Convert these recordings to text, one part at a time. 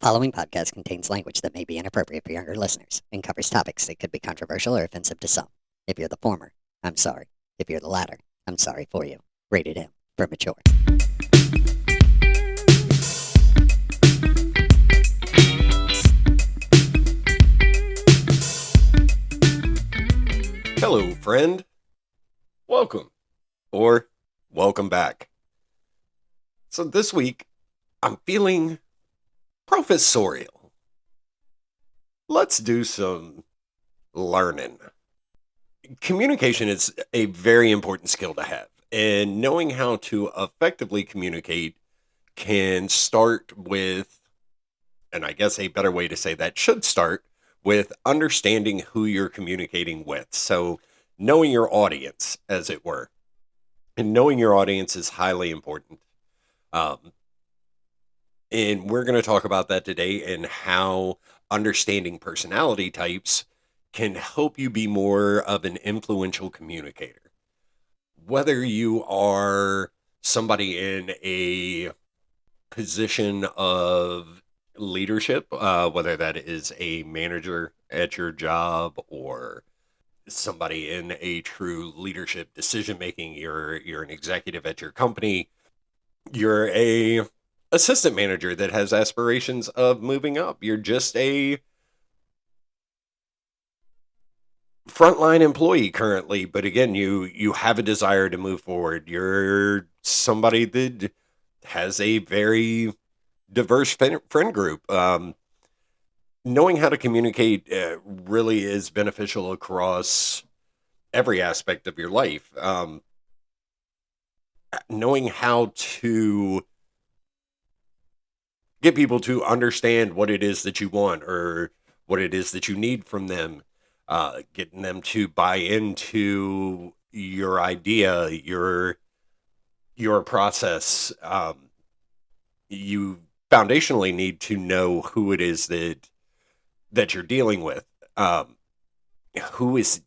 following podcast contains language that may be inappropriate for younger listeners and covers topics that could be controversial or offensive to some. If you're the former, I'm sorry. If you're the latter, I'm sorry for you. Rated M for mature. Hello, friend. Welcome, or welcome back. So this week, I'm feeling professorial. Let's do some learning. Communication is a very important skill to have, and knowing how to effectively communicate can start with, and I guess a better way to say that should start with understanding who you're communicating with. So knowing your audience, as it were. And knowing your audience is highly important. And we're going to talk about that today and how understanding personality types can help you be more of an influential communicator. Whether you are somebody in a position of leadership, whether that is a manager at your job or somebody in a true leadership decision making, you're an executive at your company, you're a assistant manager that has aspirations of moving up, you're just a frontline employee currently, but again, you have a desire to move forward, you're somebody that has a very diverse friend group. Knowing how to communicate really is beneficial across every aspect of your life. Knowing how to get people to understand what it is that you want or what it is that you need from them, getting them to buy into your idea, your process. You foundationally need to know who it is that you're dealing with. Who is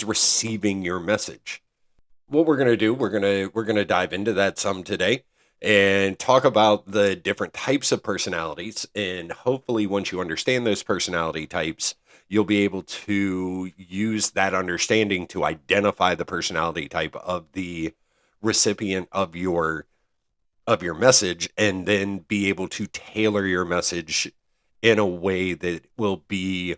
receiving your message. What we're gonna do, we're gonna dive into that some today and talk about the different types of personalities. And hopefully, once you understand those personality types, you'll be able to use that understanding to identify the personality type of the recipient of your message, and then be able to tailor your message in a way that will be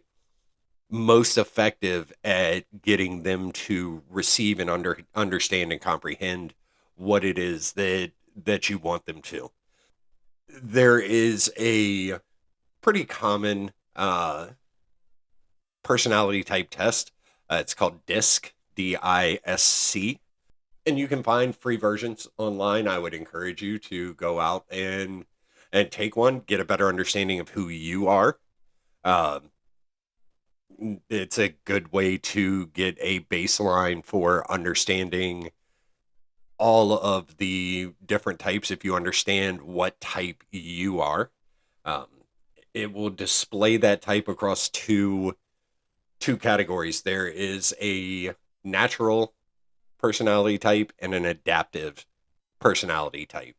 most effective at getting them to receive and understand and comprehend what it is that you want them to. There is a pretty common personality type test. It's called DISC, DISC. And you can find free versions online. I would encourage you to go out and take one, get a better understanding of who you are. It's a good way to get a baseline for understanding all of the different types. If you understand what type you are, it will display that type across two categories. There is a natural personality type and an adaptive personality type.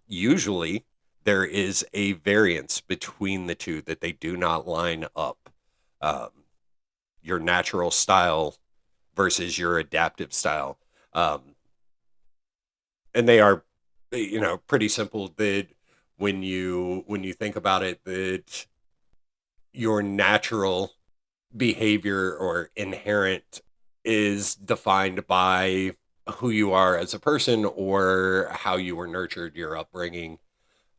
Usually there is a variance between the two, that they do not line up. Your natural style versus your adaptive style. And they are, pretty simple. That when you think about it, that your natural behavior or inherent is defined by who you are as a person or how you were nurtured, your upbringing.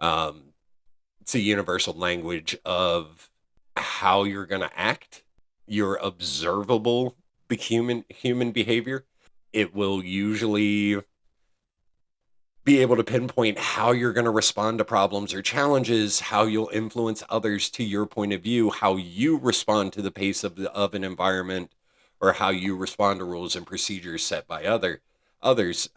It's a universal language of how you're going to act, your observable human behavior. It will usually be able to pinpoint how you're going to respond to problems or challenges, how you'll influence others to your point of view, how you respond to the pace of an environment, or how you respond to rules and procedures set by others.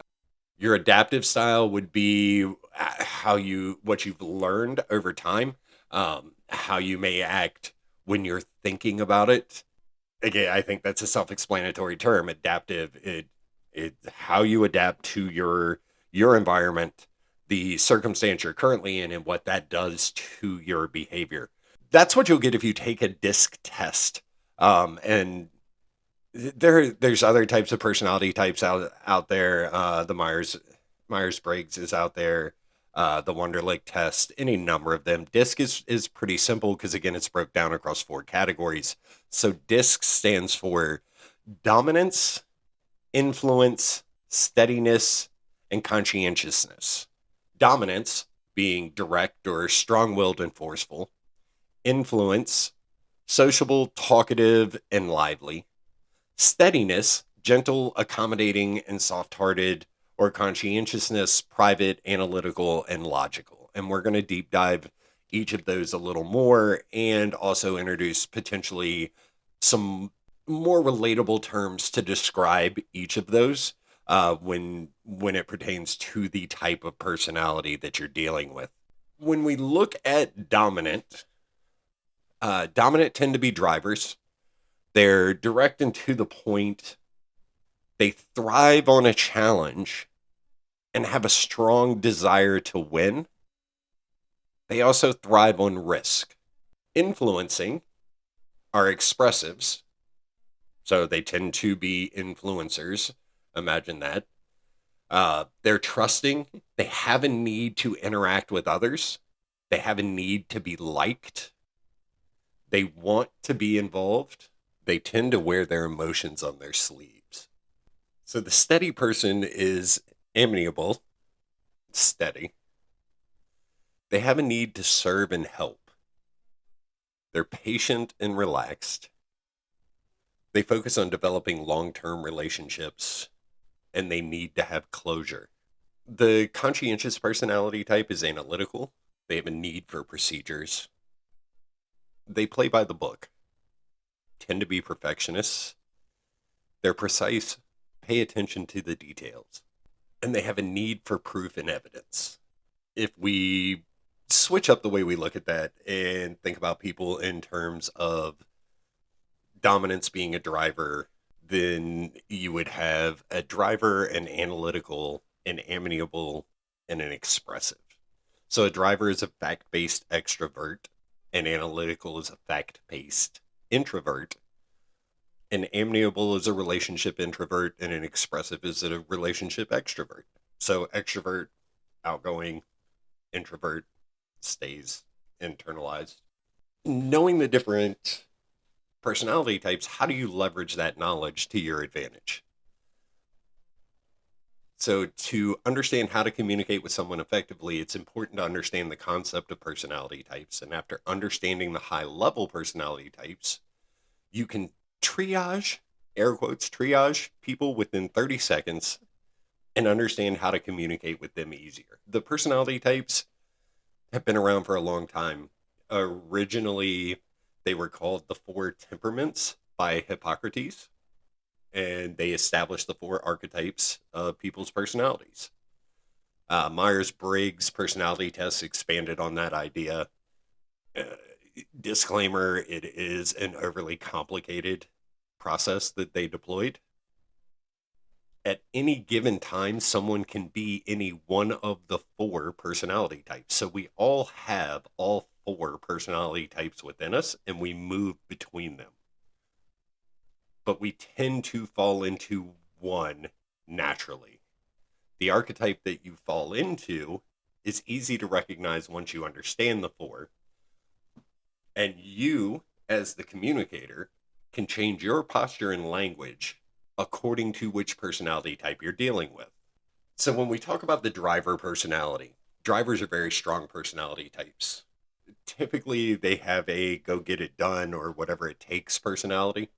Your adaptive style would be what you've learned over time, how you may act when you're thinking about it. Again, I think that's a self-explanatory term. Adaptive, it's how you adapt to your environment, the circumstance you're currently in and what that does to your behavior. That's what you'll get if you take a DISC test. And there's other types of personality types out there. The Myers-Briggs is out there. The Wonderlic test, any number of them. DISC is pretty simple because, again, it's broke down across 4 categories. So DISC stands for dominance, influence, steadiness, and conscientiousness. Dominance being direct or strong-willed and forceful. Influence, sociable, talkative, and lively. Steadiness, gentle, accommodating, and soft-hearted. Or conscientiousness, private, analytical, and logical. And we're going to deep dive each of those a little more and also introduce potentially some more relatable terms to describe each of those when it pertains to the type of personality that you're dealing with. When we look at dominant tend to be drivers. They're direct and to the point. They thrive on a challenge and have a strong desire to win. They also thrive on risk. Influencing are expressives, so they tend to be influencers. Imagine that. They're trusting. They have a need to interact with others. They have a need to be liked. They want to be involved. They tend to wear their emotions on their sleeves. So the steady person is amiable, steady. They have a need to serve and help. They're patient and relaxed. They focus on developing long-term relationships, and they need to have closure. The conscientious personality type is analytical. They have a need for procedures. They play by the book, tend to be perfectionists. They're precise, pay attention to the details, and they have a need for proof and evidence. If we switch up the way we look at that and think about people in terms of dominance being a driver, then you would have a driver, an analytical, an amiable, and an expressive. So a driver is a fact-based extrovert, an analytical is a fact-based introvert, an amiable is a relationship introvert, and an expressive is a relationship extrovert. So extrovert, outgoing, introvert, stays internalized. Knowing the different personality types, how do you leverage that knowledge to your advantage? So to understand how to communicate with someone effectively, it's important to understand the concept of personality types. And after understanding the high-level personality types, you can triage, air quotes, triage people within 30 seconds and understand how to communicate with them easier. The personality types have been around for a long time. Originally, they were called the 4 temperaments by Hippocrates, and they established the 4 archetypes of people's personalities. Myers-Briggs personality tests expanded on that idea. Disclaimer, it is an overly complicated process that they deployed. At any given time, someone can be any one of the 4 personality types. So we all have all 4 personality types within us, and we move between them. But we tend to fall into one naturally. The archetype that you fall into is easy to recognize once you understand the 4. And you, as the communicator, can change your posture and language according to which personality type you're dealing with. So when we talk about the driver personality, drivers are very strong personality types. Typically, they have a go get it done or whatever it takes personality.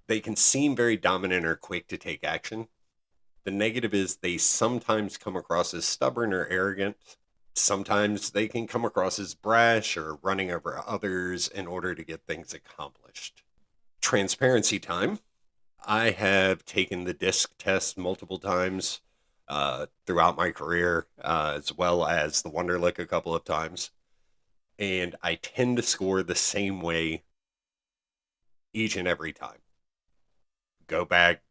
They can seem very dominant or quick to take action. The negative is they sometimes come across as stubborn or arrogant. Sometimes they can come across as brash or running over others in order to get things accomplished. Transparency time. I have taken the DISC test multiple times throughout my career, as well as the Wonderlic a couple of times. And I tend to score the same way each and every time. Go back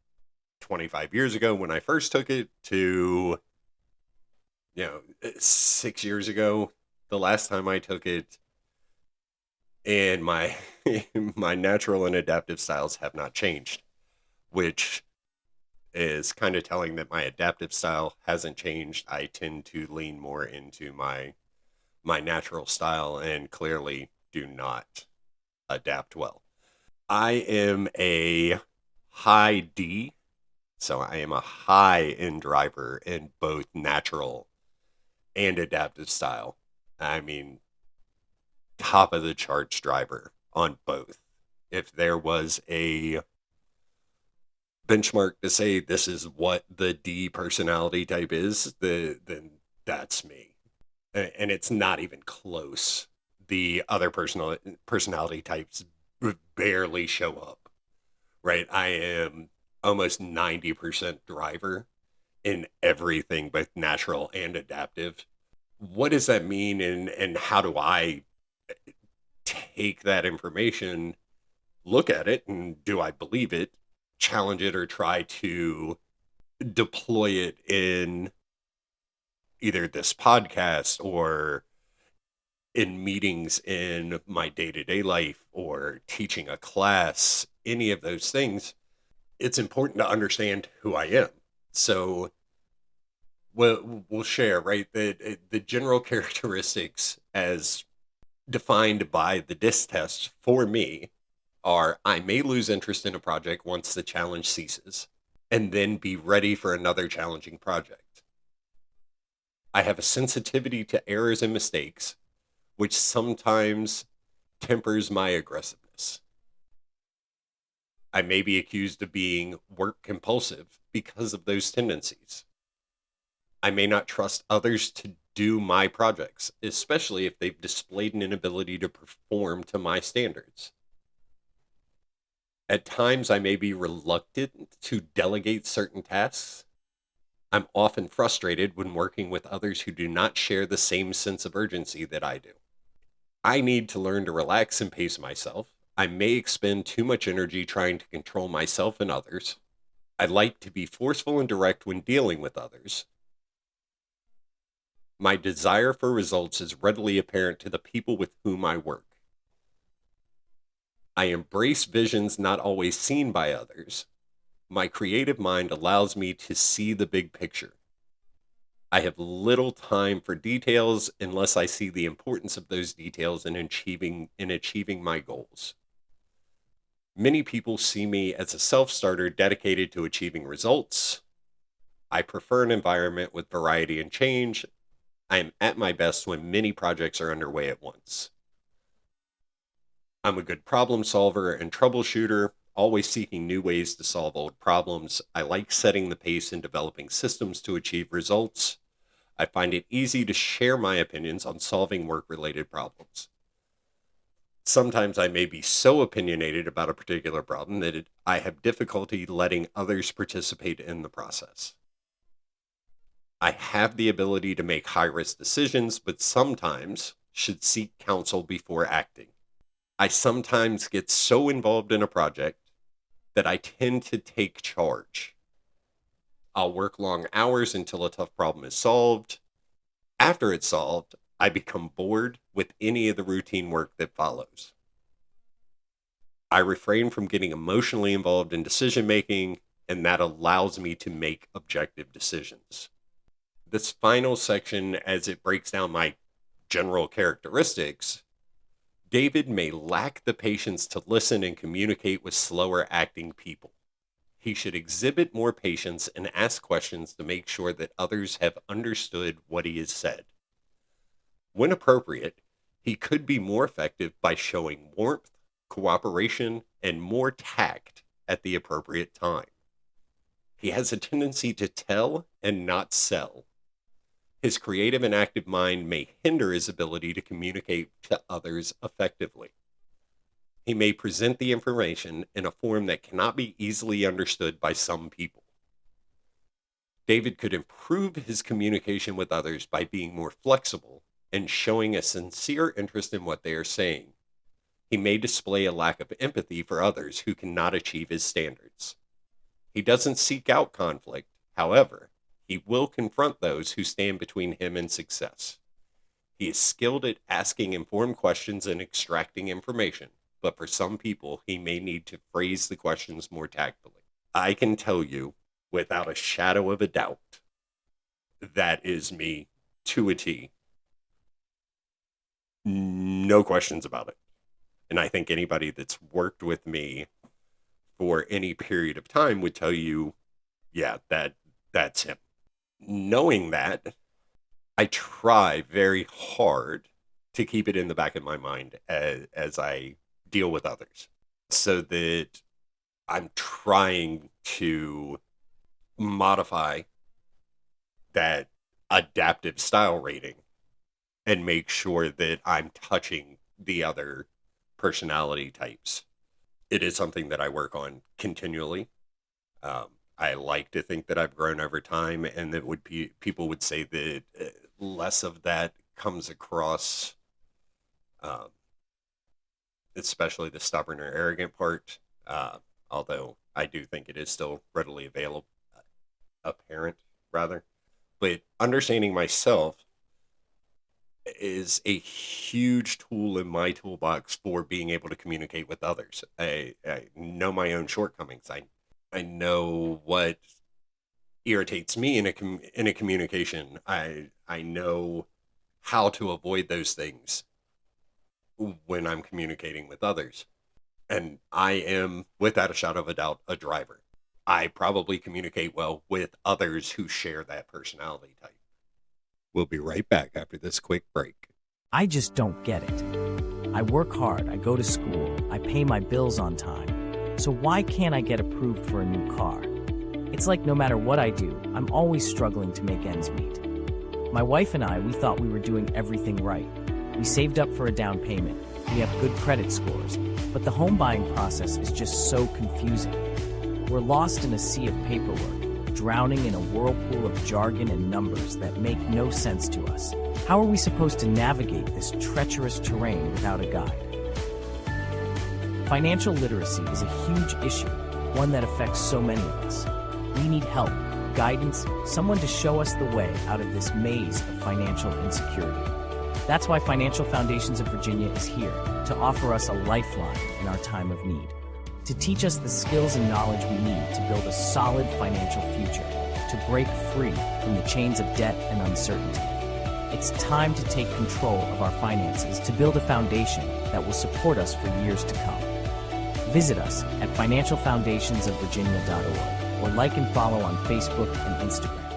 25 years ago when I first took it to 6 years ago, the last time I took it, and my my natural and adaptive styles have not changed, which is kind of telling that my adaptive style hasn't changed. I tend to lean more into my natural style and clearly do not adapt well. I am a high D, so I am a high end driver in both natural and adaptive style. I mean, top of the charts driver on both. If there was a benchmark to say this is what the D personality type is, then that's me. And it's not even close. The other personality types barely show up, right? I am almost 90% driver in everything, both natural and adaptive. What does that mean, and how do I take that information, look at it, and do I believe it, challenge it, or try to deploy it in either this podcast or in meetings in my day-to-day life or teaching a class, any of those things? It's important to understand who I am. So we'll share, right, the general characteristics as defined by the DISC test for me are: I may lose interest in a project once the challenge ceases, and then be ready for another challenging project. I have a sensitivity to errors and mistakes, which sometimes tempers my aggressiveness. I may be accused of being work compulsive because of those tendencies. I may not trust others to do my projects, especially if they've displayed an inability to perform to my standards. At times, I may be reluctant to delegate certain tasks. I'm often frustrated when working with others who do not share the same sense of urgency that I do. I need to learn to relax and pace myself. I may expend too much energy trying to control myself and others. I like to be forceful and direct when dealing with others. My desire for results is readily apparent to the people with whom I work. I embrace visions not always seen by others. My creative mind allows me to see the big picture. I have little time for details unless I see the importance of those details in achieving my goals. Many people see me as a self-starter dedicated to achieving results. I prefer an environment with variety and change. I am at my best when many projects are underway at once. I'm a good problem solver and troubleshooter, always seeking new ways to solve old problems. I like setting the pace and developing systems to achieve results. I find it easy to share my opinions on solving work-related problems. Sometimes I may be so opinionated about a particular problem that I have difficulty letting others participate in the process. I have the ability to make high-risk decisions, but sometimes should seek counsel before acting. I sometimes get so involved in a project that I tend to take charge. I'll work long hours until a tough problem is solved. After it's solved, I become bored with any of the routine work that follows. I refrain from getting emotionally involved in decision making, and that allows me to make objective decisions. This final section, as it breaks down my general characteristics, David may lack the patience to listen and communicate with slower acting people. He should exhibit more patience and ask questions to make sure that others have understood what he has said. When appropriate, he could be more effective by showing warmth, cooperation, and more tact at the appropriate time. He has a tendency to tell and not sell. His creative and active mind may hinder his ability to communicate to others effectively. He may present the information in a form that cannot be easily understood by some people. David could improve his communication with others by being more flexible and showing a sincere interest in what they are saying. He may display a lack of empathy for others who cannot achieve his standards. He doesn't seek out conflict. However, He will confront those who stand between him and success. He is skilled at asking informed questions and extracting information, but for some people, he may need to phrase the questions more tactfully. I can tell you, without a shadow of a doubt, that is me to a T. No questions about it. And I think anybody that's worked with me for any period of time would tell you, yeah, that's him. Knowing that, I try very hard to keep it in the back of my mind as I deal with others, so that I'm trying to modify that adaptive style rating and make sure that I'm touching the other personality types. It is something that I work on continually. I like to think that I've grown over time, and that people would say that less of that comes across, um, especially the stubborn or arrogant part. Although I do think it is still readily available, apparent rather. But understanding myself is a huge tool in my toolbox for being able to communicate with others. I know my own shortcomings. I know what irritates me in a communication. I know how to avoid those things when I'm communicating with others. And I am, without a shadow of a doubt, a driver. I probably communicate well with others who share that personality type. We'll be right back after this quick break. I just don't get it. I work hard, I go to school, I pay my bills on time. So why can't I get approved for a new car? It's like no matter what I do, I'm always struggling to make ends meet. My wife and I, we thought we were doing everything right. We saved up for a down payment. We have good credit scores. But the home buying process is just so confusing. We're lost in a sea of paperwork, drowning in a whirlpool of jargon and numbers that make no sense to us. How are we supposed to navigate this treacherous terrain without a guide? Financial literacy is a huge issue, one that affects so many of us. We need help, guidance, someone to show us the way out of this maze of financial insecurity. That's why Financial Foundations of Virginia is here to offer us a lifeline in our time of need, to teach us the skills and knowledge we need to build a solid financial future, to break free from the chains of debt and uncertainty. It's time to take control of our finances to build a foundation that will support us for years to come. Visit us at financialfoundationsofvirginia.org or like and follow on Facebook and Instagram.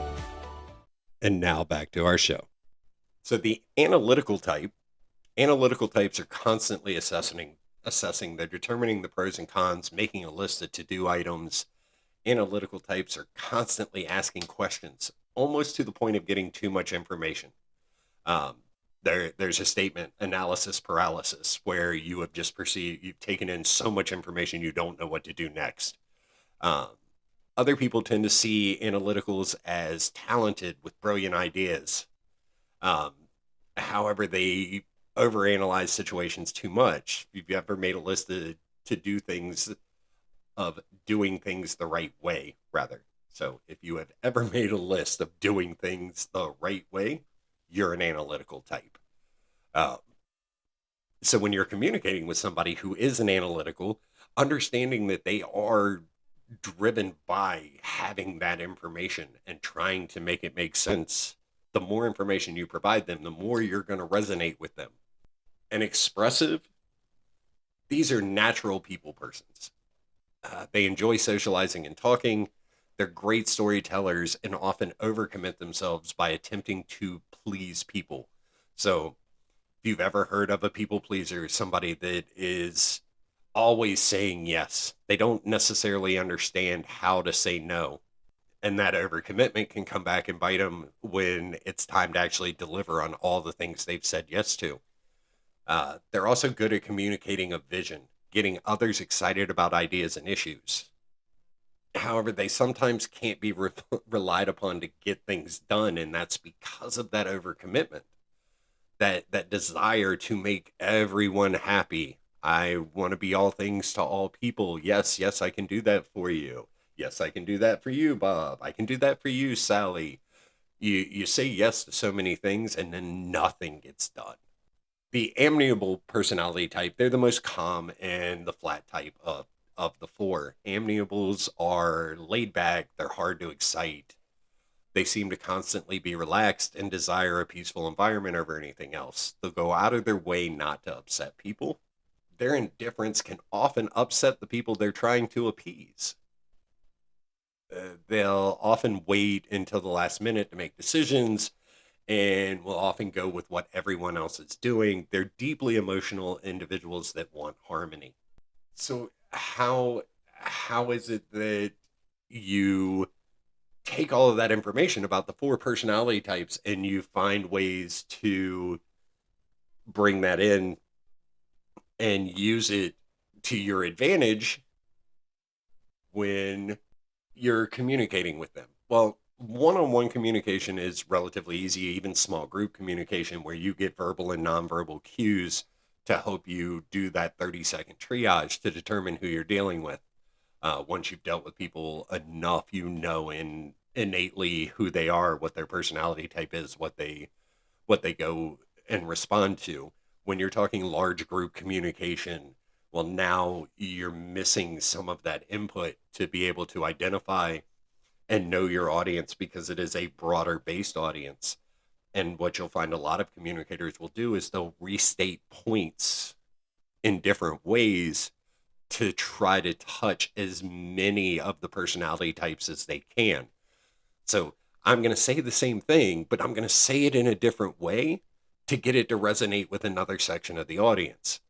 And now back to our show. So the analytical types are constantly assessing, they're determining the pros and cons, making a list of to-do items. Analytical types are constantly asking questions, almost to the point of getting too much information. There's a statement, analysis paralysis, where you have just you've taken in so much information you don't know what to do next. Other people tend to see analyticals as talented with brilliant ideas. However, they overanalyze situations too much. If you've ever made a list to do things, of doing things the right way, rather. So if you have ever made a list of doing things the right way, you're an analytical type. So when you're communicating with somebody who is an analytical, understanding that they are driven by having that information and trying to make it make sense, the more information you provide them, the more you're going to resonate with them. And expressive, these are natural people persons. They enjoy socializing and talking. They're great storytellers and often overcommit themselves by attempting to please people. So if you've ever heard of a people pleaser, somebody that is always saying yes, they don't necessarily understand how to say no. And that overcommitment can come back and bite them when it's time to actually deliver on all the things they've said yes to. They're also good at communicating a vision, getting others excited about ideas and issues. However, they sometimes can't be relied upon to get things done, and that's because of that overcommitment, that desire to make everyone happy. I want to be all things to all people. Yes, I can do that for you. Yes, I can do that for you, Bob. I can do that for you, Sally. You say yes to so many things and then nothing gets done. The amiable personality type, they're the most calm and the flat type of the four. Amiables are laid back, they're hard to excite. They seem to constantly be relaxed and desire a peaceful environment over anything else. They'll go out of their way not to upset people. Their indifference can often upset the people they're trying to appease. They'll often wait until the last minute to make decisions and will often go with what everyone else is doing. They're deeply emotional individuals that want harmony. So how is it that you take all of that information about the four personality types and you find ways to bring that in and use it to your advantage when you're communicating with them? Well, one-on-one communication is relatively easy, even small group communication where you get verbal and nonverbal cues to help you do that 30-second triage to determine who you're dealing with. Once you've dealt with people enough, you know innately who they are, what their personality type is, what they go and respond to. When you're talking large group communication, well, now you're missing some of that input to be able to identify and know your audience because it is a broader based audience. And what you'll find a lot of communicators will do is they'll restate points in different ways to try to touch as many of the personality types as they can. So I'm going to say the same thing, but I'm going to say it in a different way to get it to resonate with another section of the audience.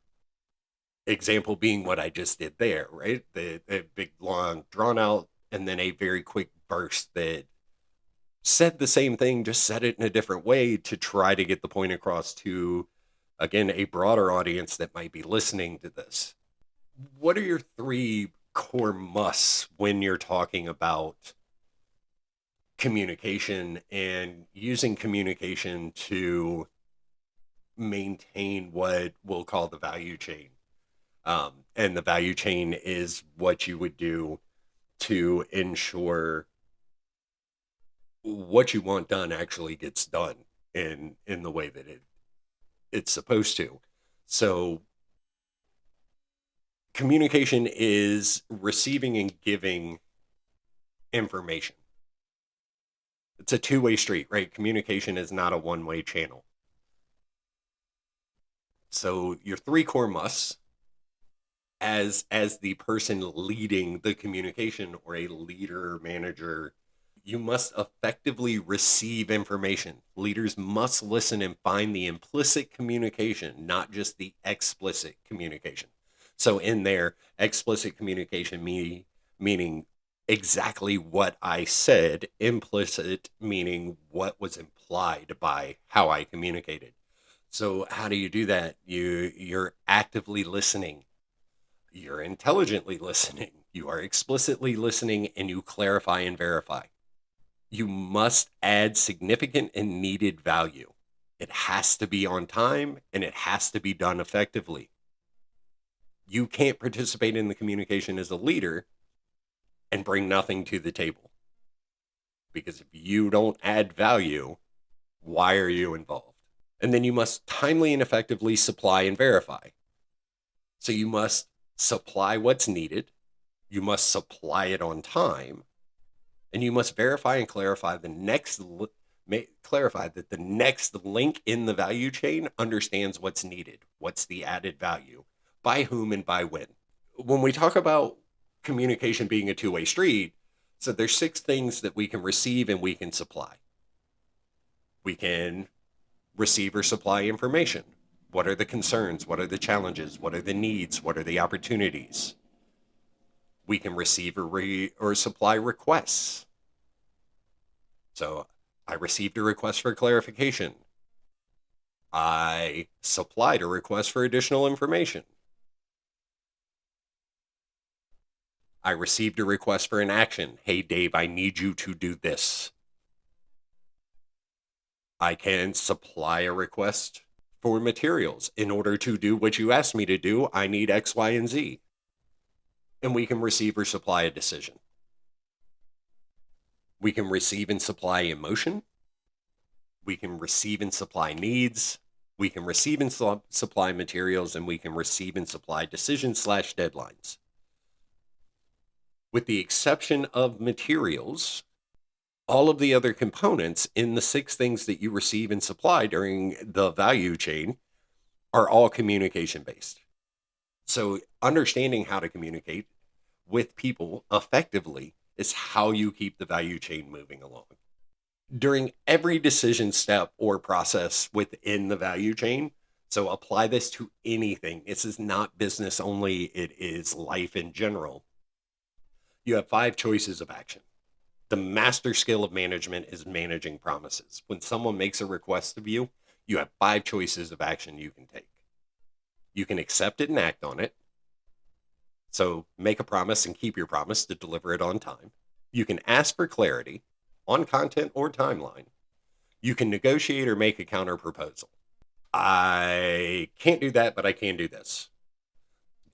Example being what I just did there, right? The big, long, drawn out, and then a very quick burst that said the same thing, just said it in a different way to try to get the point across to, again, a broader audience that might be listening to this. What are your three core musts when you're talking about communication and using communication to maintain what we'll call the value chain? And the value chain is what you would do to ensure what you want done actually gets done in the way that it's supposed to. So communication is receiving and giving information. It's a two-way street, right? Communication is not a one-way channel. So your three core musts as the person leading the communication or a leader, manager, you must effectively receive information. Leaders must listen and find the implicit communication, not just the explicit communication. So in there, explicit communication meaning exactly what I said, implicit meaning what was implied by how I communicated. So how do you do that? You're actively listening. You're intelligently listening. You are explicitly listening, and you clarify and verify. You must add significant and needed value. It has to be on time, and it has to be done effectively. You can't participate in the communication as a leader and bring nothing to the table. Because if you don't add value, why are you involved? And then you must timely and effectively supply and verify. So you must supply what's needed, you must supply it on time, and you must verify and clarify that the next link in the value chain understands what's needed, what's the added value, by whom and by when. When we talk about communication being a two-way street, so there's 6 things that we can receive and we can supply. We can receive or supply information. What are the concerns? What are the challenges? What are the needs? What are the opportunities? We can receive or supply requests. So I received a request for clarification. I supplied a request for additional information. I received a request for an action. Hey, Dave, I need you to do this. I can supply a request for materials. In order to do what you asked me to do, I need X, Y, and Z. And we can receive or supply a decision. We can receive and supply emotion. We can receive and supply needs. We can receive and supply materials, and we can receive and supply decisions/deadlines. With the exception of materials, all of the other components in the 6 things that you receive and supply during the value chain are all communication based. So understanding how to communicate with people effectively is how you keep the value chain moving along. During every decision step or process within the value chain, so apply this to anything. This is not business only, it is life in general. You have 5 choices of action. The master skill of management is managing promises. When someone makes a request of you, you have 5 choices of action you can take. You can accept it and act on it. So make a promise and keep your promise to deliver it on time. You can ask for clarity on content or timeline. You can negotiate or make a counter proposal. I can't do that, but I can do this.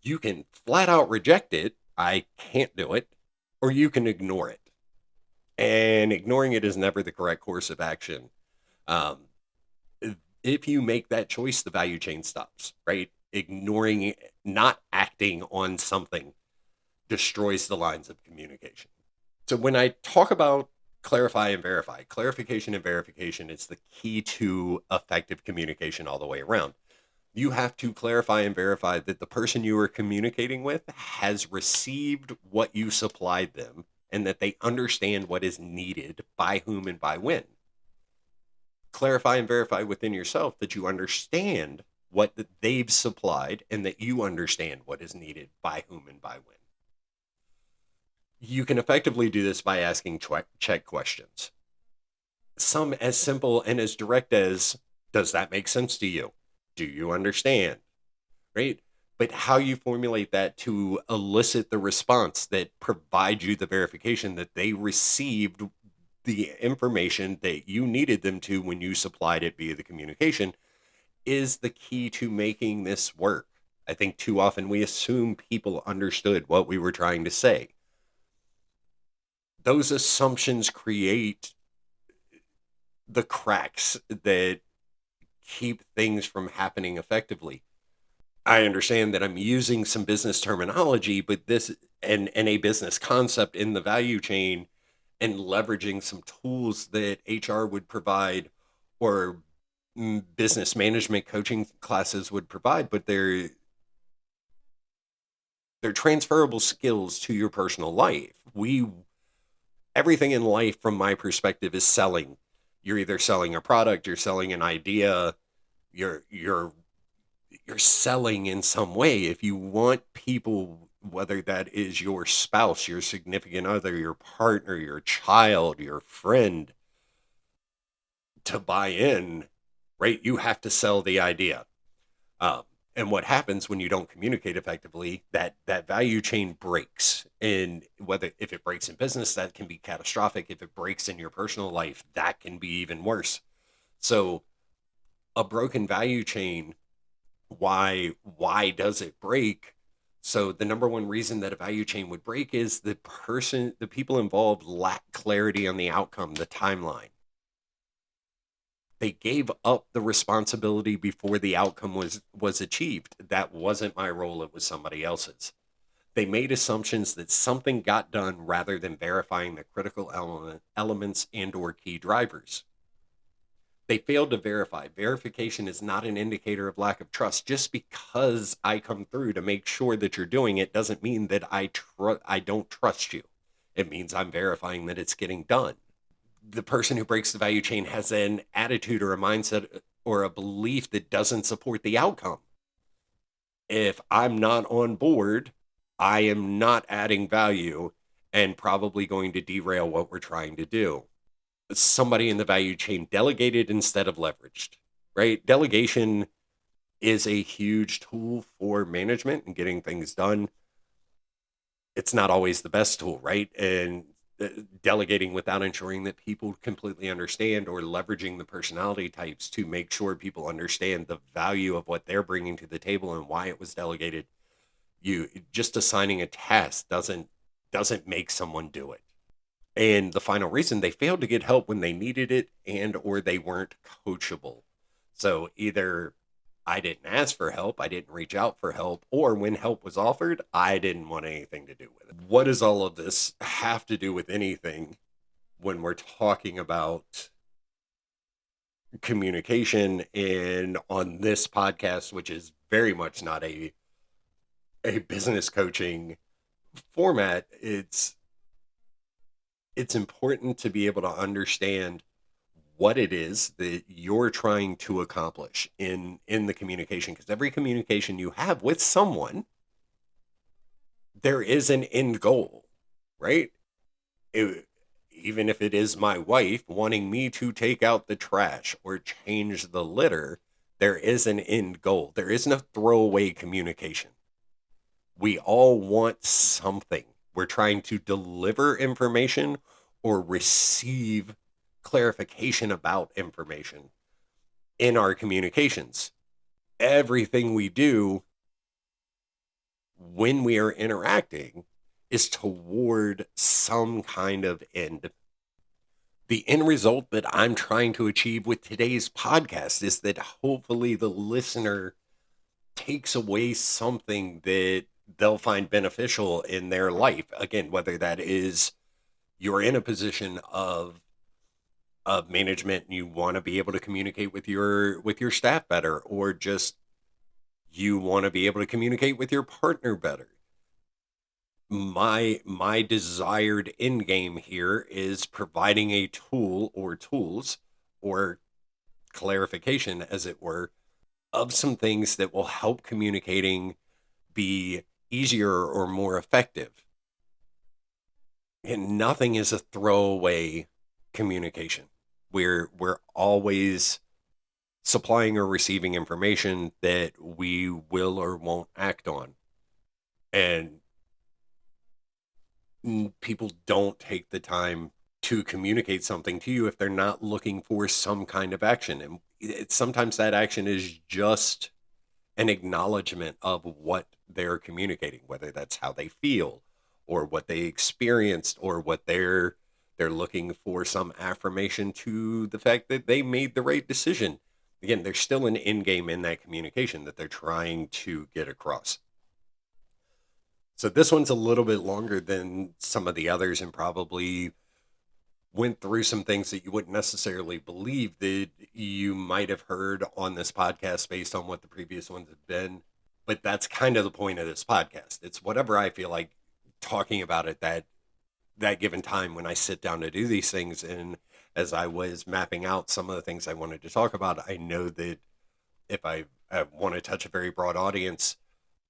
You can flat out reject it. I can't do it. Or you can ignore it. And ignoring it is never the correct course of action. If you make that choice, the value chain stops, right? Ignoring, not acting on something destroys the lines of communication. So when I talk about clarify and verify, clarification and verification is the key to effective communication all the way around. You have to clarify and verify that the person you are communicating with has received what you supplied them and that they understand what is needed by whom and by when. Clarify and verify within yourself that you understand what they've supplied and that you understand what is needed by whom and by when. You can effectively do this by asking check questions. Some as simple and as direct as, does that make sense to you? Do you understand? Right? But how you formulate that to elicit the response that provides you the verification that they received the information that you needed them to when you supplied it via the communication is the key to making this work. I think too often we assume people understood what we were trying to say. Those assumptions create the cracks that keep things from happening effectively. I understand that I'm using some business terminology, but this and a business concept in the value chain and leveraging some tools that HR would provide or business management coaching classes would provide, but they're transferable skills to your personal life. Everything in life from my perspective is selling. You're either selling a product, you're selling an idea, you're selling in some way. If you want people, whether that is your spouse, your significant other, your partner, your child, your friend, to buy in, right, you have to sell the idea. And what happens when you don't communicate effectively, that value chain breaks. And if it breaks in business, that can be catastrophic. If it breaks in your personal life, that can be even worse. So a broken value chain, why does it break? So the number one reason that a value chain would break is the people involved lack clarity on the outcome, the timeline. They gave up the responsibility before the outcome was achieved. That wasn't my role, it was somebody else's. They made assumptions that something got done rather than verifying the critical elements and or key drivers. They failed to verify. Verification is not an indicator of lack of trust. Just because I come through to make sure that you're doing it doesn't mean that I don't trust you. It means I'm verifying that it's getting done. The person who breaks the value chain has an attitude or a mindset or a belief that doesn't support the outcome. If I'm not on board, I am not adding value and probably going to derail what we're trying to do. Somebody in the value chain delegated instead of leveraged, right? Delegation is a huge tool for management and getting things done. It's not always the best tool, right? And delegating without ensuring that people completely understand or leveraging the personality types to make sure people understand the value of what they're bringing to the table and why it was delegated. You just assigning a task doesn't make someone do it. And the final reason, they failed to get help when they needed it, and or they weren't coachable. So either I didn't ask for help, I didn't reach out for help, or when help was offered, I didn't want anything to do with it. What does all of this have to do with anything when we're talking about communication? And on this podcast, which is very much not a business coaching format, it's important to be able to understand what it is that you're trying to accomplish in the communication, because every communication you have with someone, there is an end goal, right? Even if it is my wife wanting me to take out the trash or change the litter, there is an end goal. There isn't a throwaway communication. We all want something. We're trying to deliver information or receive clarification about information in our communications. Everything we do when we are interacting is toward some kind of end. The end result that I'm trying to achieve with today's podcast is that hopefully the listener takes away something that they'll find beneficial in their life. Again, whether that is you're in a position of management and you want to be able to communicate with your staff better, or just you want to be able to communicate with your partner better. My desired end game here is providing a tool or tools or clarification, as it were, of some things that will help communicating be easier or more effective. And nothing is a throwaway communication. We're always supplying or receiving information that we will or won't act on. And people don't take the time to communicate something to you if they're not looking for some kind of action. And sometimes that action is just an acknowledgement of what they're communicating, whether that's how they feel or what they experienced, or what they're looking for some affirmation to the fact that they made the right decision. Again, there's still an end game in that communication that they're trying to get across. So this one's a little bit longer than some of the others, and probably went through some things that you wouldn't necessarily believe that you might have heard on this podcast based on what the previous ones have been. But that's kind of the point of this podcast. It's whatever I feel like talking about at that given time when I sit down to do these things. And as I was mapping out some of the things I wanted to talk about, I know that if I want to touch a very broad audience,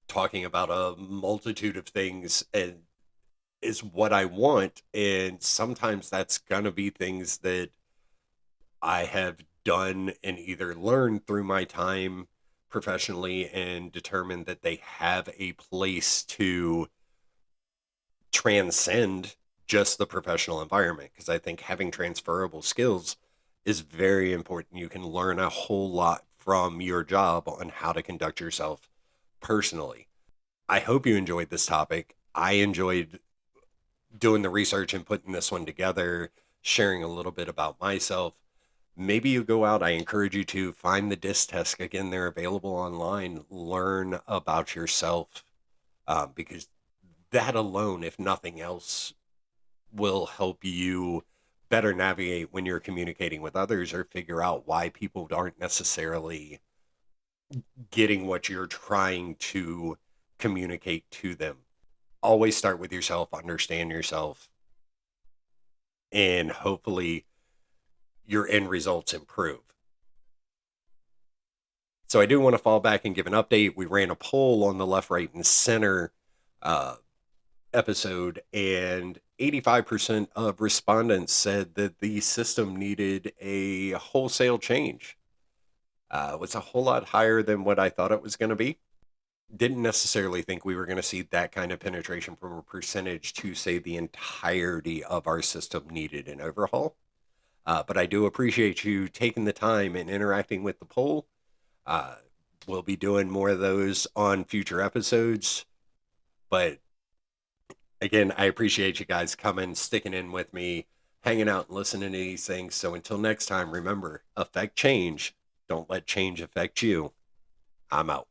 talking about a multitude of things and is what I want. And sometimes that's going to be things that I have done and either learned through my time professionally and determined that they have a place to transcend just the professional environment. Because I think having transferable skills is very important. You can learn a whole lot from your job on how to conduct yourself personally. I hope you enjoyed this topic. I enjoyed doing the research and putting this one together, sharing a little bit about myself. Maybe you go out, I encourage you to find the DISC test. Again, they're available online. Learn about yourself, because that alone, if nothing else, will help you better navigate when you're communicating with others, or figure out why people aren't necessarily getting what you're trying to communicate to them. Always start with yourself, understand yourself, and hopefully your end results improve. So I do want to fall back and give an update. We ran a poll on the left, right, and center episode, and 85% of respondents said that the system needed a wholesale change. It was a whole lot higher than what I thought it was going to be. Didn't necessarily think we were going to see that kind of penetration from a percentage to say the entirety of our system needed an overhaul. But I do appreciate you taking the time and interacting with the poll. We'll be doing more of those on future episodes. But Again, I appreciate you guys coming, sticking in with me, hanging out and listening to these things. So until next time, remember, affect change. Don't let change affect you. I'm out.